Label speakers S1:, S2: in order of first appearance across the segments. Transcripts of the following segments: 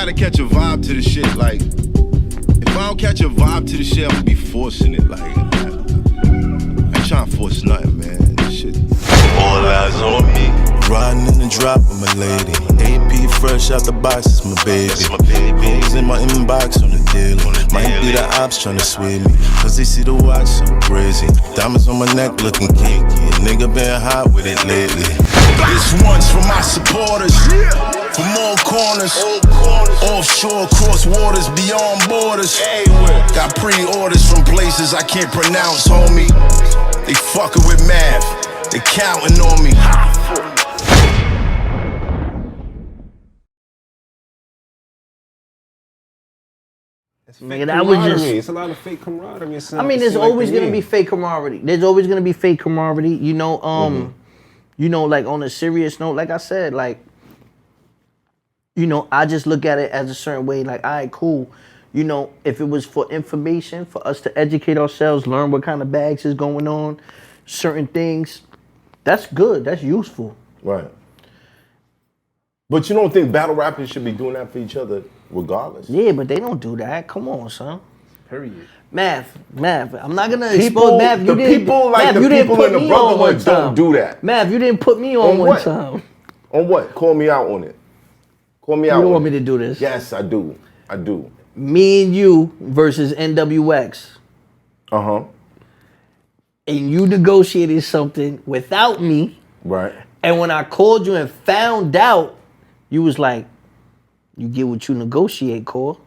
S1: gotta catch a vibe to the shit. Like, if I don't catch a vibe to the shit, I'm gonna be forcing it. Like, I ain't trying to force nothing, man. This shit. All eyes on me.
S2: Riding in the drop with my lady. AP fresh out the box, it's my baby. Hoes in my inbox on the daily. Might be the ops tryna sweep me, cause they see the watch so crazy. Diamonds on my neck looking kinky. A nigga been hot with it lately. This one's for my supporters. From all corners. Offshore, cross waters, beyond borders. Got pre-orders from places I can't pronounce, homie. They fucking with math. They counting on me.
S3: Nigga, that was just.
S4: It's a lot of fake camaraderie.
S3: I mean, there's always gonna be fake camaraderie. There's always gonna be fake camaraderie. You know, you know, like on a serious note, like I said, like, you know, I just look at it as a certain way. Like, all right, cool. You know, if it was for information, for us to educate ourselves, learn what kind of bags is going on, certain things, that's good. That's useful.
S5: Right. But you don't think battle rappers should be doing that for each other regardless?
S3: Yeah, but they don't do that. Come on, son.
S4: Period.
S3: Math. I'm not gonna expose Math.
S5: The people in the Brotherhood don't do that.
S3: Math, you didn't put me on one time.
S5: On what? Call me out on it. Call me out.
S3: You don't want me to do this?
S5: Yes, I do. I do.
S3: Me and you versus NWX.
S5: Uh-huh.
S3: And you negotiated something without me.
S5: Right.
S3: And when I called you and found out, you was like, you get what you negotiate, Core.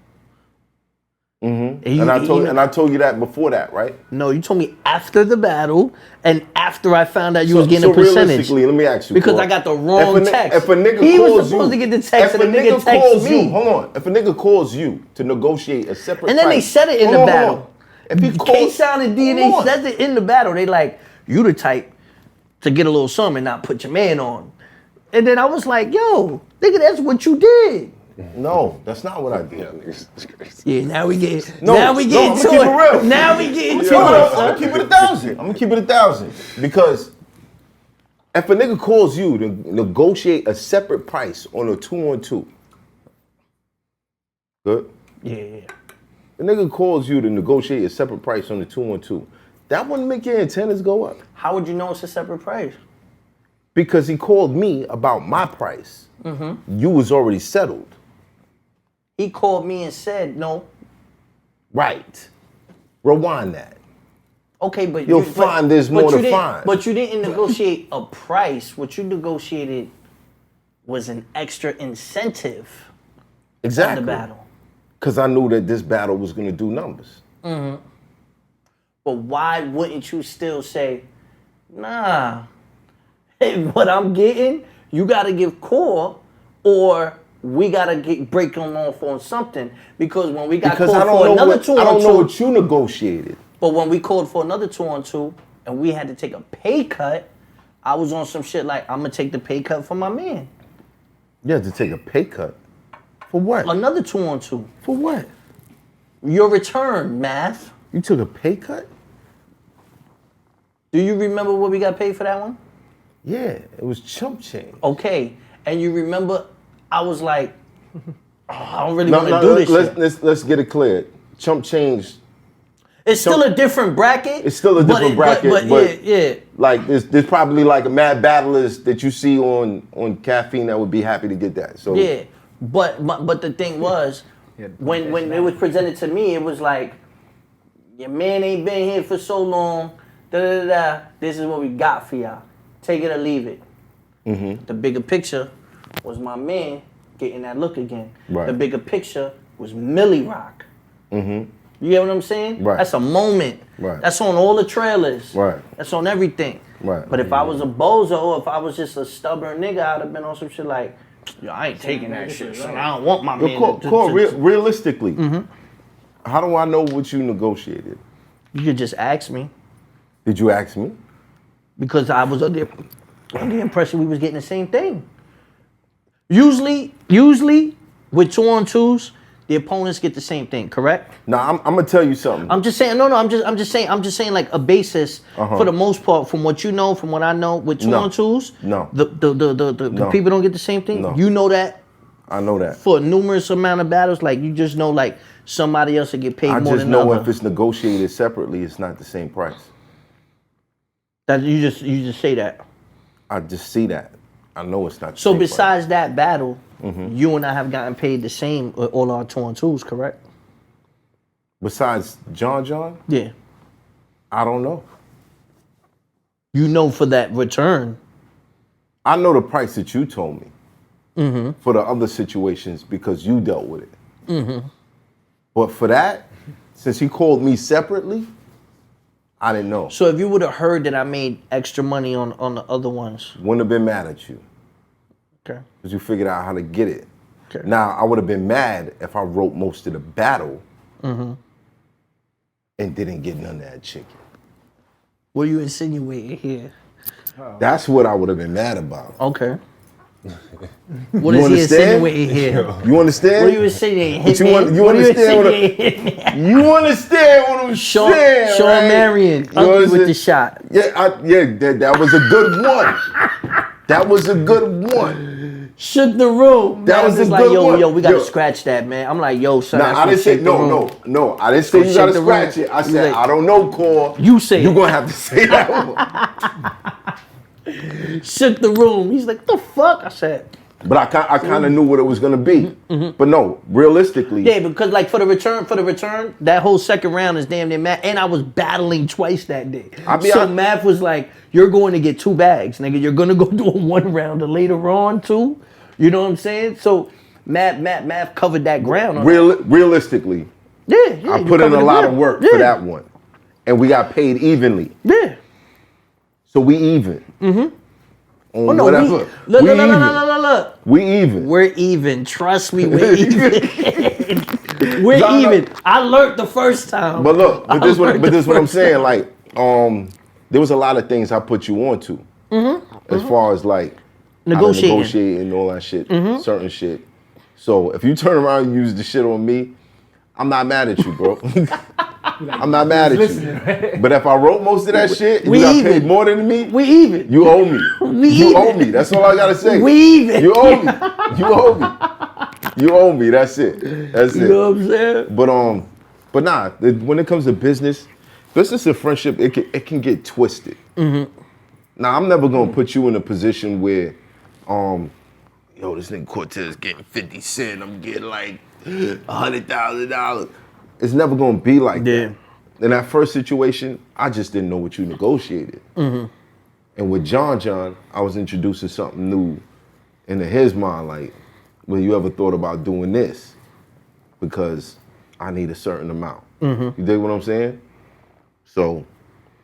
S5: Mm-hmm. And I told you that before that, right?
S3: No, you told me after the battle and after I found out you was getting a percentage.
S5: Realistically, let me ask you,
S3: because
S5: Core.
S3: I got the wrong text.
S5: If a nigga
S3: he
S5: calls
S3: was supposed to get the text and the nigga
S5: calls
S3: texted me.
S5: You, hold on. If a nigga calls you to negotiate a separate
S3: and then
S5: price,
S3: they said it in the battle.
S5: If he calls,
S3: K-Sound and DNA said it in the battle. They like, you the type to get a little something and not put your man on. And then I was like, yo, nigga, that's what you did.
S5: No, that's not what I did.
S3: Yeah, now we get
S5: I'm gonna keep it real.
S3: Now we get into it.
S5: I'm gonna keep it 1,000. I'm gonna keep it 1,000. Because if a nigga calls you to negotiate a separate price on a 2-on-2, good?
S3: Yeah.
S5: The nigga calls you to negotiate a separate price on the 2-on-2. That wouldn't make your antennas go up.
S3: How would you know it's a separate price?
S5: Because he called me about my price. Mm-hmm. You was already settled.
S3: He called me and said no.
S5: Right. Rewind that.
S3: Okay, but
S5: you'll find there's more to find.
S3: But you didn't negotiate a price. What you negotiated was an extra incentive.
S5: Exactly.
S3: On the battle.
S5: Because I knew that this battle was going to do numbers.
S3: Mm-hmm. But why wouldn't you still say, nah, what I'm getting, you got to give Core, or we got to break them off on something? Because when we got called for another 2-on-2.
S5: I don't know what you negotiated.
S3: But when we called for another 2-on-2 and we had to take a pay cut, I was on some shit like, I'm going to take the pay cut for my man.
S5: You had to take a pay cut? For what?
S3: Another 2-on-2.
S5: For what?
S3: Your return, Math.
S5: You took a pay cut?
S3: Do you remember what we got paid for that one?
S5: Yeah, it was chump change.
S3: Okay, and you remember I was like, I don't really want to do this shit.
S5: Let's get it clear. Chump change.
S3: It's still a different bracket.
S5: It's still a different bracket,
S3: but yeah.
S5: Like there's probably like a mad battlers that you see on Caffeine that would be happy to get that. So
S3: yeah, but the thing was, when it was presented to me, it was like, your man ain't been here for so long. This is what we got for y'all. Take it or leave it. Mm-hmm. The bigger picture was my man getting that look again. Right. The bigger picture was Millie Rock. Mm-hmm. You get what I'm saying?
S5: Right.
S3: That's a moment.
S5: Right.
S3: That's on all the trailers.
S5: Right.
S3: That's on everything.
S5: Right.
S3: But if I was a bozo, or if I was just a stubborn nigga, I'd have been on some shit like, yo, I ain't taking that shit, son. I don't want my man
S5: realistically, how do I know what you negotiated?
S3: You could just ask me.
S5: Did you ask me?
S3: Because I was under the impression we was getting the same thing. Usually with 2-on-2s, the opponents get the same thing, correct?
S5: No, I'm gonna tell you something.
S3: I'm just saying. No. I'm just saying like a basis for the most part, from what you know, from what I know, with 2-on-2s.
S5: No.
S3: The people don't get the same thing.
S5: No.
S3: You know that.
S5: I know that.
S3: For a numerous amount of battles, like you just know, like somebody else will get paid
S5: I
S3: more
S5: just
S3: than
S5: know
S3: other.
S5: if it's negotiated separately, it's not the same price.
S3: That you just say that.
S5: I just see that. I know it's not the
S3: So
S5: same
S3: besides that battle, you and I have gotten paid the same with all our 2-on-2s, correct?
S5: price. Besides John,
S3: Yeah.
S5: I don't know.
S3: You know for that return.
S5: I know the price that you told me for the other situations because you dealt with it. But for that, since he called me separately, I didn't know.
S3: So if you would have heard that I made extra money on the other ones.
S5: Wouldn't have been mad at you
S3: Okay.
S5: because you figured out how to get it.
S3: Okay.
S5: Now, I would have been mad if I wrote most of the battle and didn't get none of that chicken.
S3: What are you insinuating here?
S5: That's what I would have been mad about.
S3: Okay. What
S5: You
S3: is he
S5: understand?
S3: insinuating here?
S5: You understand?
S3: What are you insinuating?
S5: What you
S3: Hitman?
S5: want- you
S3: What are
S5: understand what I-
S3: insinuating?
S5: You understand what I'm
S3: Sean
S5: saying, right?
S3: Marion,
S5: You
S3: ugly with
S5: understand?
S3: the shot.
S5: Yeah, that was a good one. That was a good one.
S3: Shook the room.
S5: That
S3: Man,
S5: was
S3: just
S5: a
S3: like,
S5: good
S3: yo,
S5: one.
S3: yo, we gotta
S5: Yo.
S3: scratch that, man. I'm like, yo, son.
S5: Nah,
S3: that's
S5: I
S3: gonna
S5: didn't say
S3: shake the room.
S5: no. I didn't say
S3: Gonna
S5: you gotta
S3: shake the
S5: scratch
S3: room.
S5: it. I
S3: You
S5: said
S3: like-
S5: I don't know, Core.
S3: You say
S5: You're
S3: it.
S5: gonna have to say that one.
S3: Shook the room. He's like, the fuck? I said,
S5: But I kind of knew what it was gonna be. But no, realistically,
S3: yeah, because like for the return, that whole second round is damn near math. And I was battling twice that day. So math was like, you're going to get 2 bags, nigga. You're gonna go do a 1 rounder later on too. You know what I'm saying? So math covered that ground. On
S5: realistically,
S3: yeah,
S5: I
S3: you
S5: put in
S3: covered
S5: a
S3: the
S5: lot
S3: ground.
S5: of work
S3: Yeah.
S5: for that one, and we got paid evenly.
S3: Yeah.
S5: So we even. On
S3: Oh no,
S5: whatever.
S3: look.
S5: We even.
S3: We're even. Trust me, we're even. We're
S5: No, no.
S3: even. I learned the first time.
S5: But look,
S3: I
S5: but this
S3: learned
S5: is
S3: the
S5: what I'm
S3: first
S5: saying. Like, there was a lot of things I put you on to, as far as like how to negotiate and all that shit, certain shit. So if you turn around and use the shit on me, I'm not mad at you, bro. I'm not mad at you. But if I wrote most of that shit, and
S3: We
S5: you got
S3: even.
S5: paid more than me.
S3: We even.
S5: You owe me. You owe me. That's all I gotta say.
S3: We even.
S5: You owe me. You owe me. You owe me. That's it. That's it.
S3: You know what I'm saying?
S5: But nah. When it comes to business and friendship, it can get twisted. Now I'm never gonna put you in a position where, yo, this nigga Cortez getting 50 cents. I'm getting like $100,000. It's never gonna be like that. In that first situation, I just didn't know what you negotiated. And with John, I was introducing something new into his mind, like, well, you ever thought about doing this? Because I need a certain amount. You dig what I'm saying? So,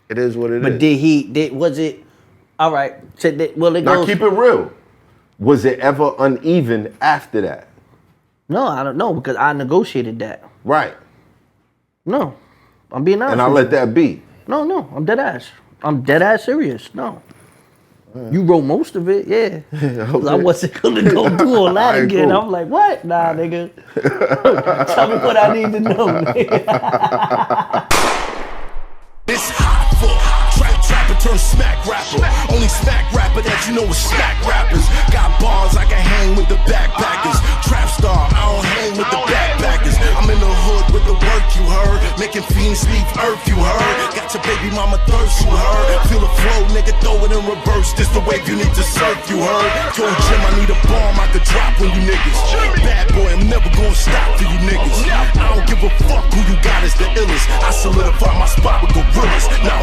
S5: it is what it is.
S3: But was it, all right, well, it
S5: Now
S3: goes.
S5: keep it real. Was it ever uneven after that?
S3: No, I don't know, because I negotiated that.
S5: Right.
S3: No, I'm being honest.
S5: And I
S3: with
S5: let
S3: you.
S5: that be.
S3: No, I'm dead ass. I'm dead ass serious. No. You wrote most of it, yeah. 'Cause I wasn't gonna go do all that
S5: Alright,
S3: again.
S5: cool.
S3: I'm like, what? Nah, nigga. Tell me what I need to know, nigga.
S2: It's hot for trapper turn smack rapper. Only smack rapper that you know is smack rappers. Got bars I can hang with the backpackers. Trap star, I don't hang with the backpackers. I'm in the hood with the work you heard. Making fiends leave earth you heard. Got your baby mama thirst you heard. Feel the flow, nigga, throw it in reverse. This the wave you need to surf you heard. Told Jim I need a bomb I could drop on you niggas. Bad boy, I'm never gonna stop for you niggas. I don't give a fuck who you got is the illest. I solidify my spot with gorillas. Now